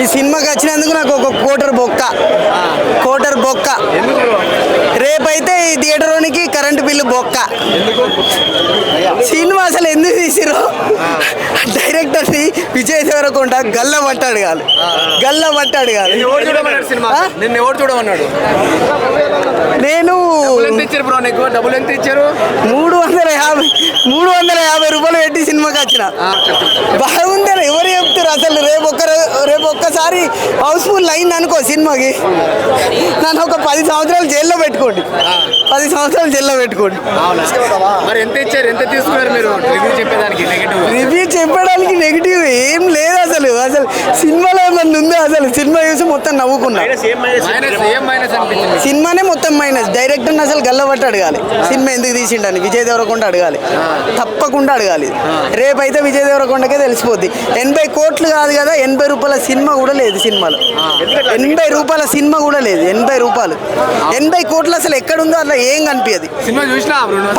ఈ సినిమాకి వచ్చినందుకు నాకు ఒక కోటర్ బొక్క రేపైతే ఈ థియేటర్లోనికి కరెంటు బిల్లు బొక్క. సినిమా అసలు ఎందుకు తీసిరో డైరెక్టర్ని విజయ్ దేవరకొండ గల్ల పట్టాడు కాదు. నేను 350 రూపాయలు పెట్టి సినిమాకి వచ్చిన. బాగుందని ఎవరు చెప్తారు అసలు? రేపు ఒక్కసారి హౌస్ఫుల్ అయింది అనుకో సినిమాకి, నన్ను ఒక 10 సంవత్సరాలు జైల్లో పెట్టుకోండి. మరి ఎంత ఇచ్చారు, ఎంత తీసుకున్నారు మీరు రివ్యూ చెప్పడానికి? నెగిటివ్ ఏం లేదు అసలు సినిమాలో ఏమన్నా ఉందో? అసలు సినిమా చూసి మొత్తం నవ్వుకున్నా. సినిమానే మొత్తం మైనస్. డైరెక్టర్ని అసలు గల్లబట్టి అడగాలి సినిమా ఎందుకు తీసిండని. విజయ్ దేవరకొండ అడగాలి, తప్పకుండా అడగాలి. రేపైతే విజయ్ దేవరకొండకే తెలిసిపోద్ది. 80 కోట్లు కాదు కదా, 80 రూపాయల సినిమా కూడా లేదు సినిమాలో. 80 రూపాయల సినిమా కూడా లేదు. 80 కోట్లు అసలు ఎక్కడుందో అట్లా ఏం కనిపించదు.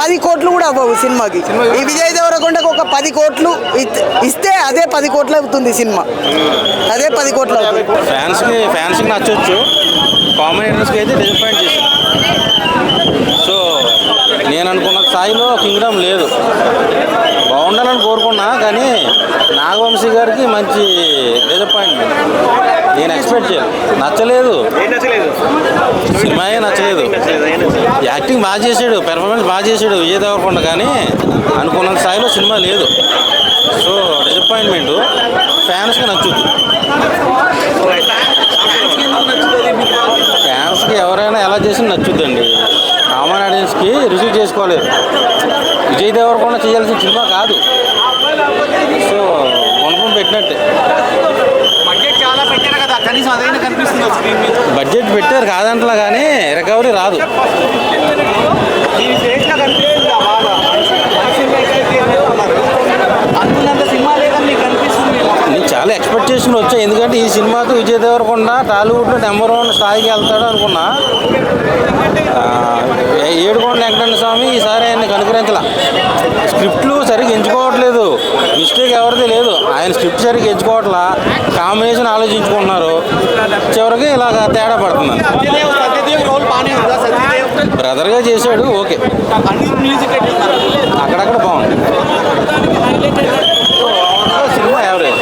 10 కోట్లు కూడా అవ్వవు సినిమాకి. ఈ విజయ్ దేవరకొండకు ఒక 10 కోట్లు ఇస్తే అదే 10 కోట్లు అవుతుంది సినిమా. అదే 10 కోట్లు అవుతుంది. ఫ్యాన్స్కి నచ్చొచ్చు, కామెడీస్కి అయితే డిసప్పాయింట్ చేశాను. సో నేను అనుకున్న స్థాయిలో కింగ్డమ్ లేదు. బాగుండాలని కోరుకున్నా కానీ నాగవంశీ గారికి మంచి డిసప్పాయింట్మెంట్. నేను ఎక్స్పెక్ట్ చేయను, నచ్చలేదు. సినిమాయే నచ్చలేదు. యాక్టింగ్ బాగా చేశాడు, పెర్ఫార్మెన్స్ బాగా చేశాడు విజయ్ దేవరకొండ, కానీ అనుకున్న స్థాయిలో సినిమా లేదు. So disappointment. ఫ్యాన్స్కి నచ్చుద్ది. ఫ్యాన్స్కి ఎవరైనా ఎలా చేసి నచ్చుద్దండి. కామన్ ఆడియన్స్కి రిసీవ్ చేసుకోలేరు. విజయ్ దేవరకొండ చేయాల్సిన సినిమా కాదు. సో కొనుక్కొని పెట్టినట్టే. బడ్జెట్ పెట్టారు కాదంటలా, కానీ రికవరీ రాదు. నేను చాలా ఎక్స్పెక్ట్ చేసుకుని వచ్చా. ఎందుకంటే ఈ సినిమాతో విజయ్ దేవరకొండ టాలీవుడ్లో నెంబర్ 1 స్థాయికి వెళ్తాడు అనుకున్నా. ఏడుకొండ వెంకటరమణ స్వామి ఈసారి ఆయన్ని కనుకరించాల. స్క్రిప్ట్లు సరిగ్గా ఎంచుకోవట్లేదు. మిస్టేక్ ఎవరిది లేదు. ఆయన స్క్రిప్ట్ సరిగ్గా ఎంచుకోవట్లా, కాంబినేషన్ ఆలోచించుకుంటున్నారు. చివరికి ఇలాగ తేడా పడుతుంది. బ్రదర్గా చేశాడు, ఓకే, అక్కడక్కడ బాగుంది. Cinema average.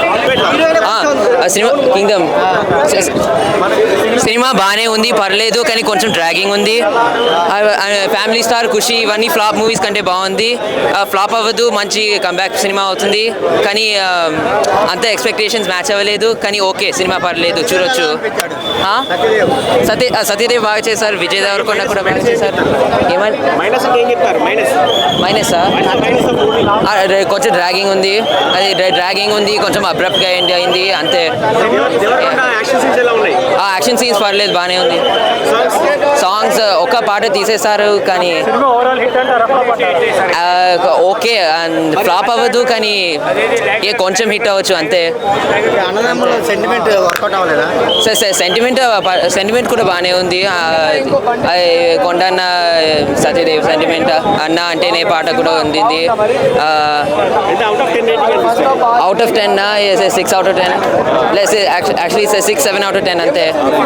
కింగ్డమ్ సినిమా బాగానే ఉంది, పర్లేదు, కానీ కొంచెం డ్రాగింగ్ ఉంది. ఫ్యామిలీ స్టార్ ఖుషి ఇవన్నీ ఫ్లాప్ మూవీస్ కంటే బాగుంది. ఫ్లాప్ అవ్వదు, మంచి కంబ్యాక్ సినిమా అవుతుంది. కానీ అంత ఎక్స్పెక్టేషన్స్ మ్యాచ్ అవ్వలేదు. కానీ ఓకే, సినిమా పర్లేదు, చూడొచ్చు. సత్యదేవ్ బాగా చేశారు, విజయ్ దేవరకొండ కూడా బాగా చేశారు. మైనస్ కొంచెం డ్రాగింగ్ ఉంది. కొంచెం అబ్రప్ట్గా అయింది అంతే. యాక్షన్ సీన్స్ పర్లేదు, బాగానే ఉంది. సాంగ్స్ ఒక్క పాట తీసేస్తారు కానీ ఓకే, అండ్ ఫ్లాప్ అవ్వదు, కానీ కొంచెం హిట్ అవ్వచ్చు అంతే. సెంటిమెంట్ కూడా బాగానే ఉంది. కొండన్న సత్యదేవ్ సెంటిమెంట్ అన్న అంటేనే పాట కూడా ఉంది. Out of 10 6 out of 10. Actually 6-7 out of 10 అంతే.